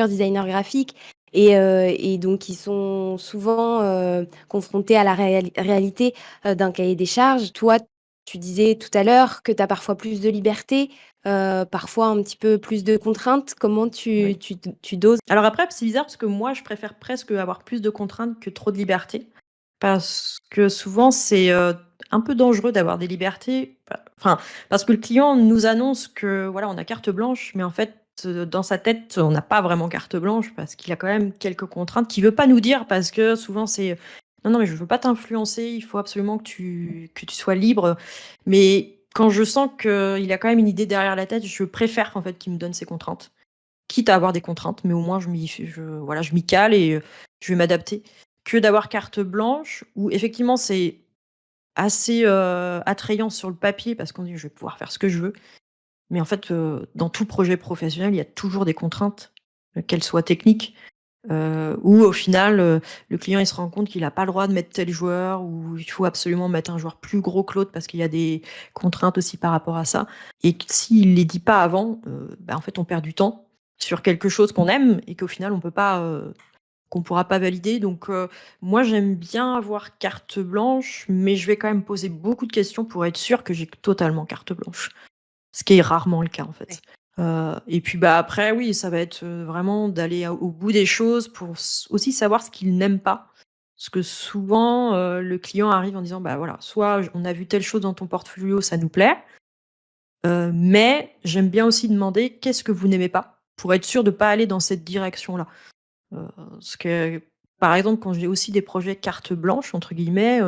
designers graphiques et donc ils sont souvent, confrontés à la réalité, d'un cahier des charges. Toi, tu disais tout à l'heure que tu as parfois plus de liberté, parfois un petit peu plus de contraintes. Comment Oui. tu doses? Alors après, c'est bizarre parce que moi, je préfère presque avoir plus de contraintes que trop de liberté. Parce que souvent, c'est, un peu dangereux d'avoir des libertés, enfin, parce que le client nous annonce que, voilà, on a carte blanche, mais en fait, dans sa tête, on n'a pas vraiment carte blanche parce qu'il a quand même quelques contraintes qu'il veut pas nous dire parce que souvent c'est: «Non, non, mais je veux pas t'influencer, il faut absolument que tu sois libre». Mais quand je sens qu'il a quand même une idée derrière la tête, je préfère en fait qu'il me donne ses contraintes. Quitte à avoir des contraintes, mais au moins je m'y cale et je vais m'adapter. Que d'avoir carte blanche où effectivement c'est assez, attrayant sur le papier parce qu'on dit: «Je vais pouvoir faire ce que je veux». Mais en fait, dans tout projet professionnel, il y a toujours des contraintes, qu'elles soient techniques, où au final, le client il se rend compte qu'il a pas le droit de mettre tel joueur ou il faut absolument mettre un joueur plus gros que l'autre parce qu'il y a des contraintes aussi par rapport à ça et que s'il les dit pas avant, bah, en fait, on perd du temps sur quelque chose qu'on aime et qu'au final on peut pas, qu'on pourra pas valider donc moi j'aime bien avoir carte blanche, mais je vais quand même poser beaucoup de questions pour être sûre que j'ai totalement carte blanche. Ce qui est rarement le cas, en Ouais. fait. Et puis, bah, après oui, ça va être, vraiment d'aller au bout des choses pour aussi savoir ce qu'il n'aime pas. Parce que souvent, le client arrive en disant: «Bah, voilà, soit on a vu telle chose dans ton portfolio, ça nous plaît, mais j'aime bien aussi demander qu'est-ce que vous n'aimez pas?» pour être sûr de pas aller dans cette direction-là. Parce que, par exemple, quand j'ai aussi des projets «carte blanche» entre guillemets,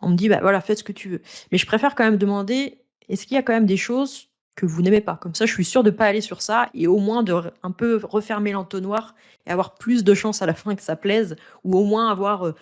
on me dit: «Bah, voilà, faites ce que tu veux». Mais je préfère quand même demander: «Est-ce qu'il y a quand même des choses que vous n'aimez pas?» Comme ça, je suis sûre de pas aller sur ça et au moins de un peu refermer l'entonnoir et avoir plus de chances à la fin que ça plaise ou au moins avoir,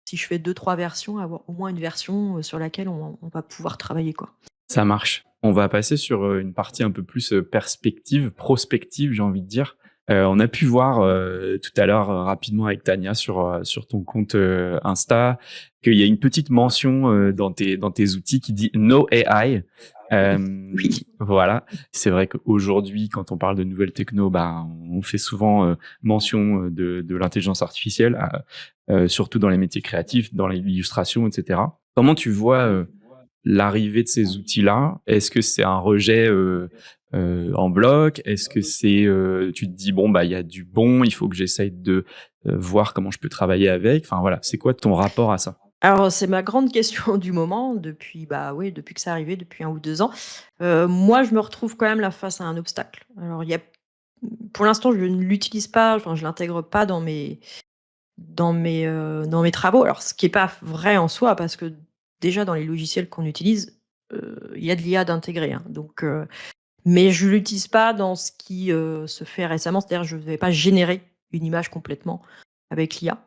si je fais deux trois versions, avoir au moins une version, sur laquelle on va pouvoir travailler, quoi. Ça marche. On va passer sur, une partie un peu plus, perspective, prospective, j'ai envie de dire. On a pu voir, tout à l'heure, rapidement avec Tania sur ton compte, Insta, qu'il y a une petite mention, dans tes outils qui dit «No AI». Oui. Voilà. C'est vrai qu'aujourd'hui, quand on parle de nouvelles techno, bah, on fait souvent, mention, de l'intelligence artificielle, surtout dans les métiers créatifs, dans l'illustration et cetera. Comment tu vois, l'arrivée de ces outils-là? Est-ce que c'est un rejet, en bloc? Est-ce que c'est, tu te dis: «Bon, bah, il y a du bon, il faut que j'essaye de, voir comment je peux travailler avec»? Enfin, voilà, c'est quoi ton rapport à ça? Alors, c'est ma grande question du moment depuis, bah, oui, depuis que c'est arrivé, depuis 1 ou 2 ans. Moi, je me retrouve quand même là face à un obstacle. Alors il y a pour l'instant, je ne l'utilise pas, enfin, je l'intègre pas dans mes travaux. Alors ce qui est pas vrai en soi parce que déjà dans les logiciels qu'on utilise, il y a de l'IA d'intégré, hein, donc mais je l'utilise pas dans ce qui, se fait récemment. C'est-à-dire je ne vais pas générer une image complètement avec l'IA.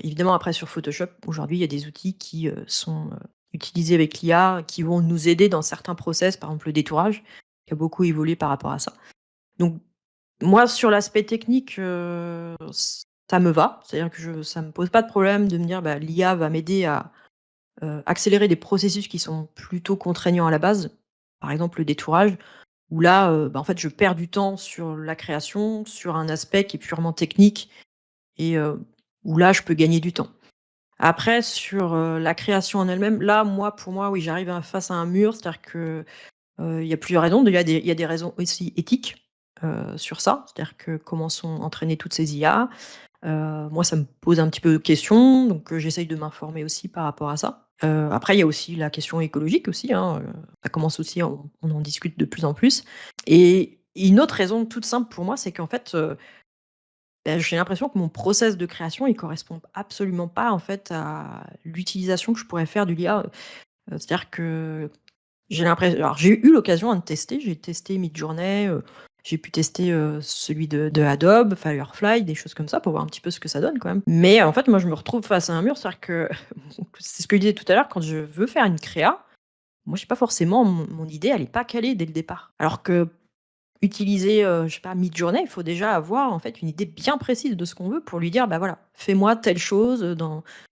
Évidemment, après sur Photoshop, aujourd'hui, il y a des outils qui, sont, utilisés avec l'IA, qui vont nous aider dans certains process, par exemple le détourage, qui a beaucoup évolué par rapport à ça. Donc moi, sur l'aspect technique, ça me va. C'est-à-dire que ça me pose pas de problème de me dire: «Bah, l'IA va m'aider à, accélérer des processus qui sont plutôt contraignants à la base». Par exemple, le détourage, où là, bah, en fait, je perds du temps sur la création, sur un aspect qui est purement technique et où là, je peux gagner du temps. Après sur, la création en elle-même, là, pour moi, oui, j'arrive face à un mur. C'est-à-dire que, il y a plusieurs raisons. Il y a des raisons aussi éthiques, sur ça. C'est-à-dire que comment sont entraînées toutes ces IA? Moi, ça me pose un petit peu de questions, donc j'essaye de m'informer aussi par rapport à ça. Après, il y a aussi la question écologique aussi, hein, ça commence aussi, on en discute de plus en plus et une autre raison toute simple pour moi, c'est qu'en fait, bah, j'ai l'impression que mon process de création, il correspond absolument pas, en fait, à l'utilisation que je pourrais faire du l'IA, c'est-à-dire que j'ai eu l'occasion de tester. J'ai testé Midjourney, j'ai pu tester celui de Adobe, Firefly, des choses comme ça pour voir un petit peu ce que ça donne quand même. Mais en fait, moi, je me retrouve face à un mur, c'est-à-dire que c'est ce que je disais tout à l'heure, quand je veux faire une créa, moi, je sais pas forcément, mon idée, elle est pas calée dès le départ. Alors que utiliser, je sais pas, Midjourney, il faut déjà avoir en fait une idée bien précise de ce qu'on veut pour lui dire: «Bah, voilà, fais-moi telle chose,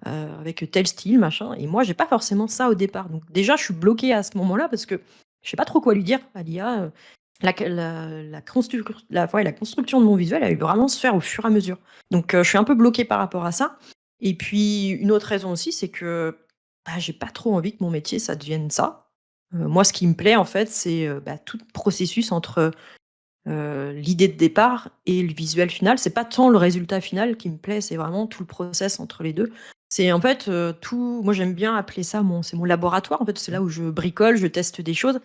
avec tel style, machin» et moi, j'ai pas forcément ça au départ. Donc déjà, je suis bloquée à ce moment-là parce que je sais pas trop quoi lui dire à l'IA, la construction de mon visuel, elle va vraiment se faire au fur et à mesure. Donc je suis un peu bloquée par rapport à ça et puis une autre raison aussi, c'est que, bah, j'ai pas trop envie que mon métier, ça devienne ça. Moi, ce qui me plaît, en fait, c'est, bah, tout le processus entre l'idée de départ et le visuel final. C'est pas tant le résultat final qui me plaît, c'est vraiment tout le process entre les 2. C'est en fait, tout moi j'aime bien appeler ça c'est mon laboratoire en fait, c'est là où je bricole, je teste des choses.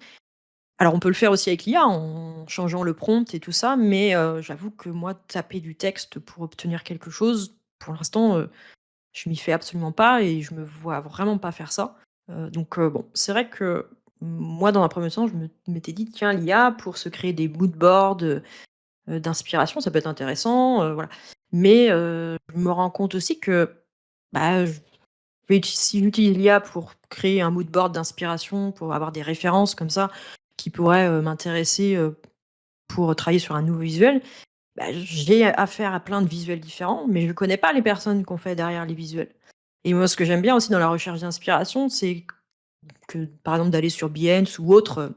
Alors on peut le faire aussi avec l'IA en changeant le prompt et tout ça, mais j'avoue que moi taper du texte pour obtenir quelque chose, pour l'instant, je m'y fais absolument pas et je me vois vraiment pas faire ça. Donc bon, c'est vrai que moi dans un premier temps, je me m'étais dit: «Tiens l'IA pour se créer des mood boards, d'inspiration, ça peut être intéressant, voilà. Mais je me rends compte aussi que, bah, si j'utilise l'IA pour créer un mood board d'inspiration, pour avoir des références comme ça, qui pourraient, m'intéresser, pour travailler sur un nouveau visuel, bah, j'ai affaire à plein de visuels différents, mais je connais pas les personnes qui ont fait derrière les visuels. Et moi, ce que j'aime bien aussi dans la recherche d'inspiration, c'est que, par exemple, d'aller sur Behance ou autre,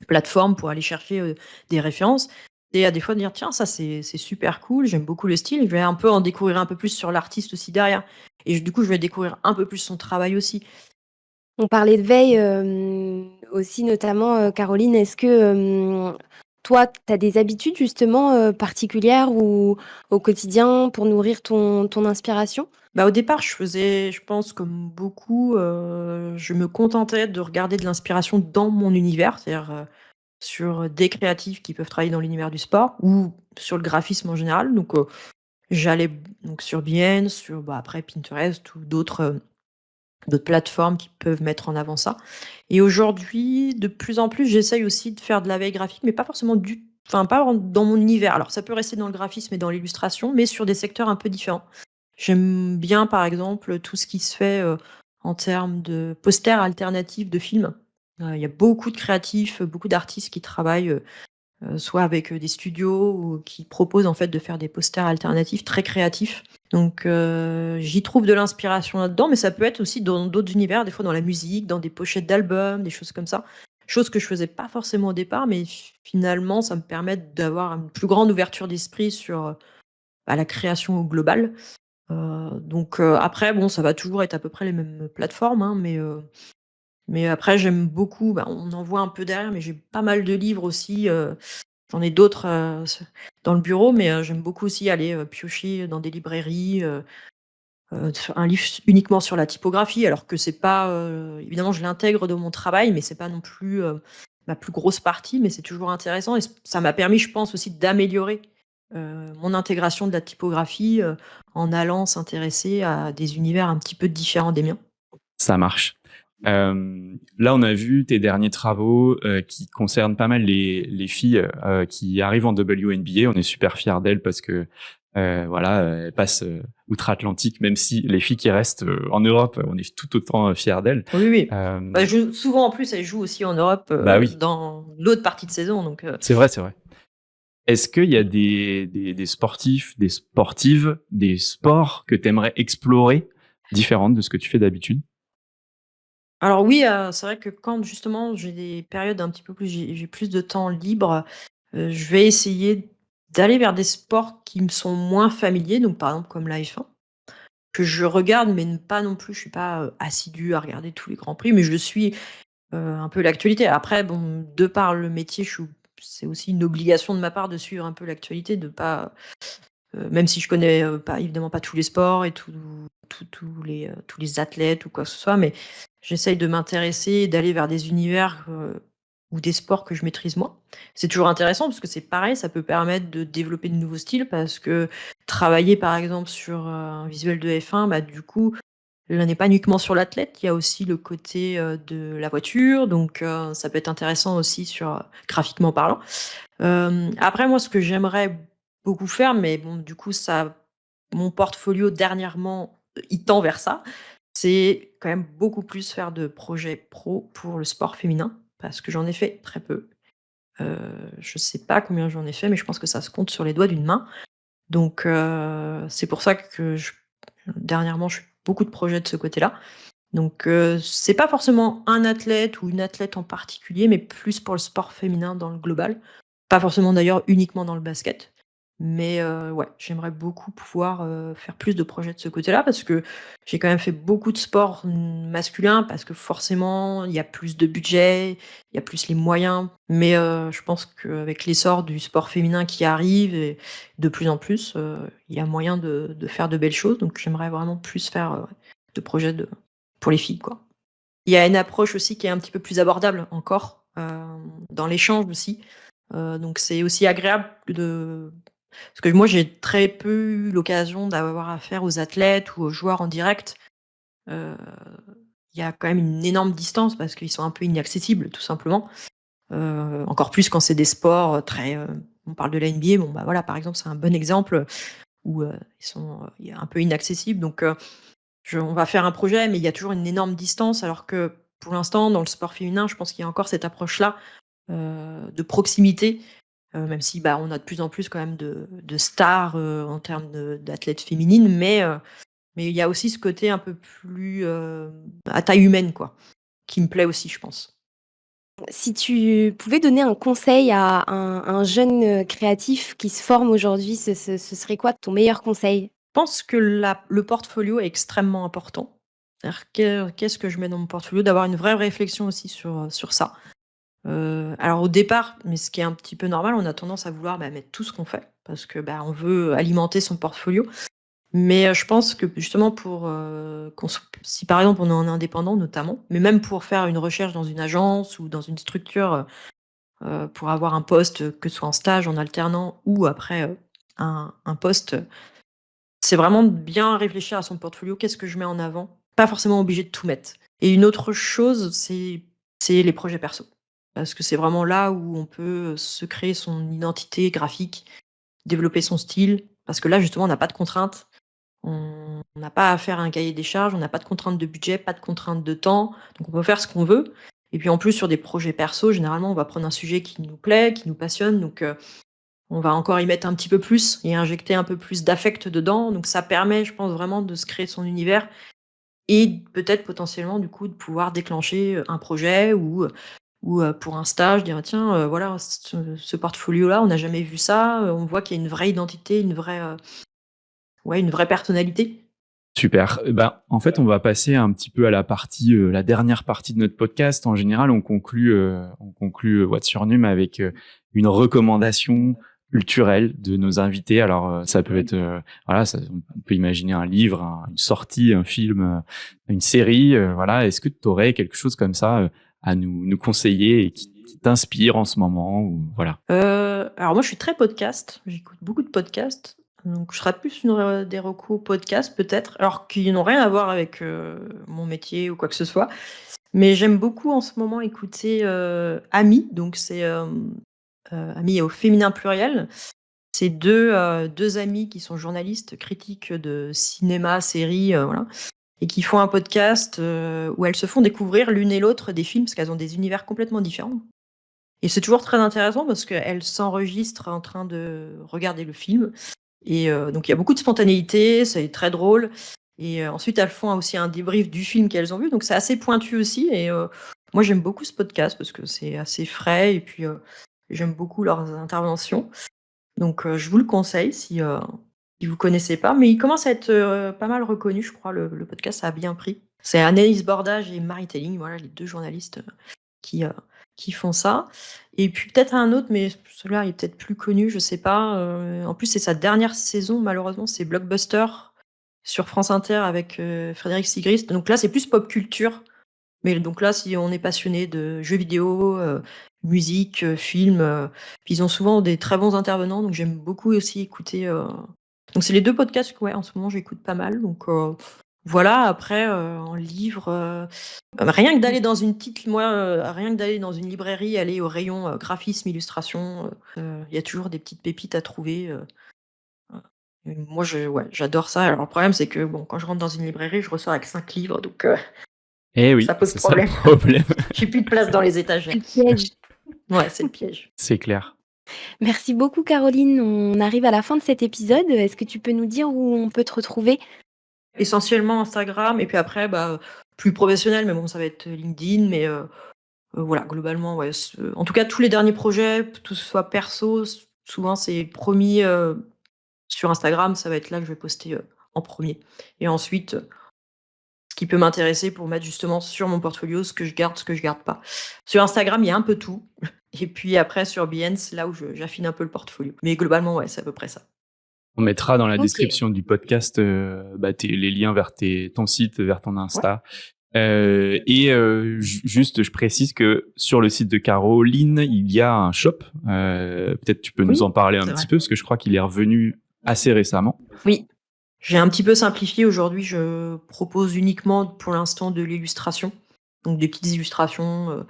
plateforme pour aller chercher, des références et à des fois de dire: «Tiens, ça c'est super cool, j'aime beaucoup le style». Je vais un peu en découvrir un peu plus sur l'artiste aussi derrière et du coup, je vais découvrir un peu plus son travail aussi. On parlait de veille, aussi notamment, Caroline. Est-ce que, toi, tu as des habitudes justement, particulières ou au quotidien pour nourrir ton inspiration? Bah, au départ, je faisais, je pense, comme beaucoup, je me contentais de regarder de l'inspiration dans mon univers, c'est-à-dire, sur des créatifs qui peuvent travailler dans l'univers du sport ou sur le graphisme en général. Donc, j'allais donc sur Behance, sur, bah, après Pinterest ou d'autres plateformes qui peuvent mettre en avant ça. Et aujourd'hui, de plus en plus, j'essaye aussi de faire de la veille graphique, mais pas forcément pas dans mon univers. Alors ça peut rester dans le graphisme et dans l'illustration, mais sur des secteurs un peu différents. J'aime bien, par exemple, tout ce qui se fait, en termes de posters alternatifs de films. Il y a beaucoup de créatifs, beaucoup d'artistes qui travaillent, soit avec, des studios ou qui proposent en fait de faire des posters alternatifs très créatifs. Donc j'y trouve de l'inspiration là-dedans, mais ça peut être aussi dans d'autres univers, des fois dans la musique, dans des pochettes d'albums, des choses comme ça. Chose que je faisais pas forcément au départ, mais finalement ça me permet d'avoir une plus grande ouverture d'esprit sur, bah, la création au global. Donc après bon, ça va toujours être à peu près les mêmes plateformes, hein, mais après j'aime beaucoup, bah, on en voit un peu derrière, mais j'ai pas mal de livres aussi, j'en ai d'autres, dans le bureau, mais j'aime beaucoup aussi aller, piocher dans des librairies, sur un livre uniquement sur la typographie, alors que c'est pas, évidemment je l'intègre dans mon travail, mais c'est pas non plus, ma plus grosse partie, mais c'est toujours intéressant et ça m'a permis, je pense aussi d'améliorer, mon intégration de la typographie, en allant s'intéresser à des univers un petit peu différents des miens. Ça marche. Là, on a vu tes derniers travaux qui concernent pas mal les filles qui arrivent en WNBA. On est super fiers d'elles parce que voilà, elles passent outre-Atlantique, même si les filles qui restent en Europe, on est tout autant fiers d'elles. Oui, oui. Euh, Bah, souvent en plus, elles jouent aussi en Europe, Bah oui, dans l'autre partie de saison, donc c'est vrai, c'est vrai. Est-ce qu'il y a des sportifs, des sportives, des sports que tu aimerais explorer différentes de ce que tu fais d'habitude? alors oui, c'est vrai que quand justement j'ai des périodes un petit peu plus j'ai plus de temps libre, je vais essayer d'aller vers des sports qui me sont moins familiers, donc par exemple comme la F1, que je regarde, mais pas non plus, je suis pas, assidue à regarder tous les grands prix, mais je suis, un peu l'actualité. Après bon, de par le métier, c'est aussi une obligation de ma part de suivre un peu l'actualité, de pas, même si je connais, pas évidemment pas tous les sports et tous les athlètes ou quoi que ce soit, mais j'essaye de m'intéresser et d'aller vers des univers, ou des sports que je maîtrise moins. C'est toujours intéressant parce que c'est pareil, ça peut permettre de développer de nouveaux styles parce que travailler par exemple sur, un visuel de F1, bah, du coup, là n'est pas uniquement sur l'athlète, il y a aussi le côté, de la voiture, donc ça peut être intéressant aussi graphiquement parlant. Après moi, ce que j'aimerais beaucoup faire, mais bon, du coup, ça mon portfolio dernièrement, il tend vers ça, c'est quand même beaucoup plus faire de projets pro pour le sport féminin, parce que j'en ai fait très peu. Heu, je sais pas combien j'en ai fait, mais je pense que ça se compte sur les doigts d'une main. Donc c'est pour ça que dernièrement, je fais beaucoup de projets de ce côté-là. Donc c'est pas forcément un athlète ou une athlète en particulier, mais plus pour le sport féminin dans le global. Pas forcément d'ailleurs uniquement dans le basket. Mais ouais, j'aimerais beaucoup pouvoir, faire plus de projets de ce côté-là parce que j'ai quand même fait beaucoup de sports, masculins parce que forcément, il y a plus de budget, il y a plus les moyens. Mais je pense qu'avec l'essor du sport féminin qui arrive et de plus en plus, il y a moyen de faire de belles choses. Donc j'aimerais vraiment plus faire, de projets pour les filles, quoi. Il y a une approche aussi qui est un petit peu plus abordable encore, dans l'échange aussi. Donc c'est aussi agréable de parce que moi j'ai très peu eu l'occasion d'avoir affaire aux athlètes ou aux joueurs en direct. Heu, il y a quand même une énorme distance parce qu'ils sont un peu inaccessibles tout simplement. Encore plus quand c'est des sports, très, on parle de la NBA, bon, bah, voilà, par exemple, c'est un bon exemple où, ils sont, un peu inaccessibles donc on va faire un projet, mais il y a toujours une énorme distance alors que pour l'instant dans le sport féminin, je pense qu'il y a encore cette approche-là, de proximité. Même si, bah, on a de plus en plus quand même de stars, en termes d'athlètes féminines, mais il y a aussi ce côté un peu plus, à taille humaine quoi, qui me plaît aussi, je pense. Si tu pouvais donner un conseil à un jeune, créatif qui se forme aujourd'hui, ce serait quoi ton meilleur conseil? Je pense que le portfolio est extrêmement important. C'est-à-dire qu'est-ce que je mets dans mon portfolio? D'avoir une vraie réflexion aussi sur ça. Alors au départ, mais ce qui est un petit peu normal, on a tendance à vouloir, bah, mettre tout ce qu'on fait parce que, bah, on veut alimenter son portfolio. Mais, je pense que justement pour, si par exemple on est en indépendant notamment, mais même pour faire une recherche dans une agence ou dans une structure, pour avoir un poste, que ce soit en stage, en alternant ou après, un poste, c'est vraiment de bien réfléchir à son portfolio. Qu'est-ce que je mets en avant? Pas forcément obligé de tout mettre. Et une autre chose, c'est les projets perso. Parce que c'est vraiment là où on peut, se créer son identité graphique, développer son style. Parce que là, justement, on n'a pas de contraintes. On n'a pas à faire un cahier des charges, on n'a pas de contraintes de budget, pas de contraintes de temps, donc on peut faire ce qu'on veut. Et puis en plus, sur des projets perso, généralement, on va prendre un sujet qui nous plaît, qui nous passionne, donc on va encore y mettre un petit peu plus et injecter un peu plus d'affect dedans. Donc ça permet, je pense, vraiment de se créer son univers et peut-être potentiellement, du coup, de pouvoir déclencher, un projet ou pour un stage, dire: «Tiens, voilà, ce portfolio-là, on n'a jamais vu ça, on voit qu'il y a une vraie identité, ouais, une vraie personnalité». Super. Ben, en fait, on va passer un petit peu à la partie, la dernière partie de notre podcast. En général, on conclut What's Your Name avec une recommandation culturelle de nos invités. Alors, ça peut être, voilà, on peut imaginer un livre, une sortie, un film, une série. Voilà. Est-ce que tu aurais quelque chose comme ça à nous conseiller et qui t'inspire en ce moment ou voilà. Alors moi, je suis très podcast, j'écoute beaucoup de podcasts, donc je serais plus des recos podcasts peut-être, alors qui n'ont rien à voir avec, mon métier ou quoi que ce soit. Mais j'aime beaucoup en ce moment écouter, Ami, donc c'est, Ami au féminin pluriel. C'est 2 amies qui sont journalistes, critiques de cinéma, séries, voilà et qui font un podcast, où elles se font découvrir l'une et l'autre des films, parce qu'elles ont des univers complètement différents. Et c'est toujours très intéressant parce qu'elles s'enregistrent en train de regarder le film et donc il y a beaucoup de spontanéité, c'est très drôle et ensuite elles font aussi un débrief du film qu'elles ont vu, donc c'est assez pointu aussi et moi j'aime beaucoup ce podcast parce que c'est assez frais et puis, j'aime beaucoup leurs interventions. Donc je vous le conseille si vous connaissez pas, mais il commence à être, pas mal reconnu, je crois, le podcast, ça a bien pris. C'est Anaïs Bordage et Marie Telling, voilà les 2 journalistes, qui, heu, qui font ça et puis peut-être un autre, mais celui-là est peut-être plus connu, je sais pas, en plus c'est sa dernière saison malheureusement, c'est Blockbuster sur France Inter avec, Frédéric Sigrist. Donc là, c'est plus pop culture, mais donc là, si on est passionné de jeux vidéo, musique, film, puis ils ont souvent des très bons intervenants, donc j'aime beaucoup aussi écouter, donc c'est les 2 podcasts que, ouais, en ce moment j'écoute pas mal, donc Voilà, après, en livre, rien que d'aller dans une petite rien que d'aller dans une librairie, aller au rayon, graphisme, illustration, il y a toujours des petites pépites à trouver, et moi j'adore ça. Alors le problème, c'est que bon, quand je rentre dans une librairie, je ressors avec 5 livres, donc Eh oui, ça pose c'est ça le problème. problème. J'ai plus de place dans les étagères. Le piège. Ouais, c'est le piège. C'est clair. Merci beaucoup Caroline, on arrive à la fin de cet épisode. Est-ce que tu peux nous dire où on peut te retrouver? Essentiellement Instagram et puis après, plus professionnel, mais bon, ça va être LinkedIn, mais voilà, globalement, ouais, en tout cas, tous les derniers projets, tout ce soit perso, souvent c'est promis sur Instagram, ça va être là que je vais poster en premier. Et ensuite, ce qui peut m'intéresser pour mettre justement sur mon portfolio ce que je garde pas. Sur Instagram, il y a un peu tout. Et puis après, sur Behance, là où j'affine un peu le portfolio. Mais globalement, ouais, c'est à peu près ça. On mettra dans la Ok. description du podcast les liens vers ton site, vers ton Insta. Juste, je précise que sur le site de Caroline, il y a un shop. Peut-être tu peux nous Oui, en parler un c'est petit vrai. peu, parce que je crois qu'il est revenu assez récemment. Oui. J'ai un petit peu simplifié. Aujourd'hui, je propose uniquement pour l'instant de l'illustration. Donc des petites illustrations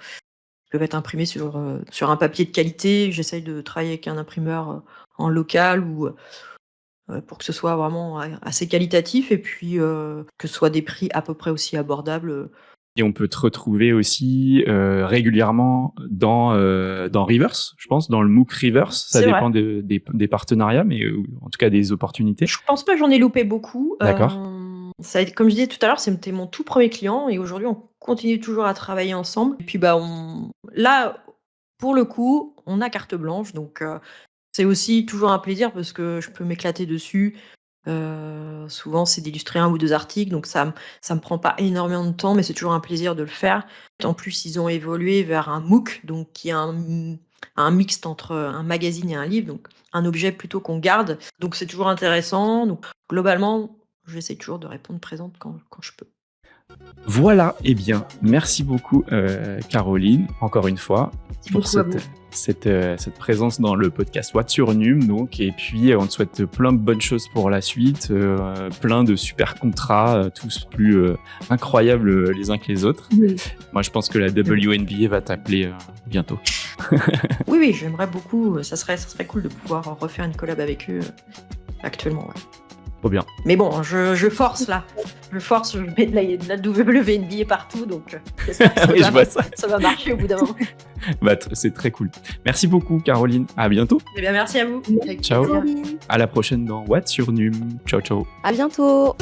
qui peuvent être imprimées sur un papier de qualité. J'essaye de travailler avec un imprimeur en local ou pour que ce soit vraiment assez qualitatif et puis que ce soit des prix à peu près aussi abordables. Et on peut te retrouver aussi régulièrement dans Reverse, je pense, dans le MOOC Reverse. Ça C'est dépend vrai. des partenariats, mais en tout cas des opportunités. Je pense pas que j'en ai loupé beaucoup. D'accord. Ça a été, comme je disais tout à l'heure, c'était mon tout premier client et aujourd'hui on continue toujours à travailler ensemble. Et puis là, pour le coup, on a carte blanche, donc c'est aussi toujours un plaisir parce que je peux m'éclater dessus. Souvent, c'est d'illustrer 1 ou 2 articles, donc ça me prend pas énormément de temps, mais c'est toujours un plaisir de le faire. En plus, ils ont évolué vers un MOOC, donc qui est un mixte entre un magazine et un livre, donc un objet plutôt qu'on garde. Donc c'est toujours intéressant. Donc globalement, j'essaie toujours de répondre présente quand je peux. Voilà, eh bien, merci beaucoup Caroline, encore une fois, Merci pour beaucoup à vous. cette présence dans le podcast What's Your Num, donc, et puis on te souhaite plein de bonnes choses pour la suite, plein de super contrats, tous plus incroyables les uns que les autres. Oui. Moi, je pense que la WNBA va t'appeler bientôt. Oui, j'aimerais beaucoup. Ça serait cool de pouvoir refaire une collab avec eux actuellement. Ouais. Trop bien. Mais bon, je force là. Je mets de la WNBA partout, donc j'espère que Oui, je vois ça. ça va marcher au bout d'un moment. C'est très cool. Merci beaucoup Caroline, à bientôt. Eh bien, merci à vous. Avec Ciao. plaisir. Caroline. À la prochaine dans What's Your Num. Ciao, ciao. À bientôt.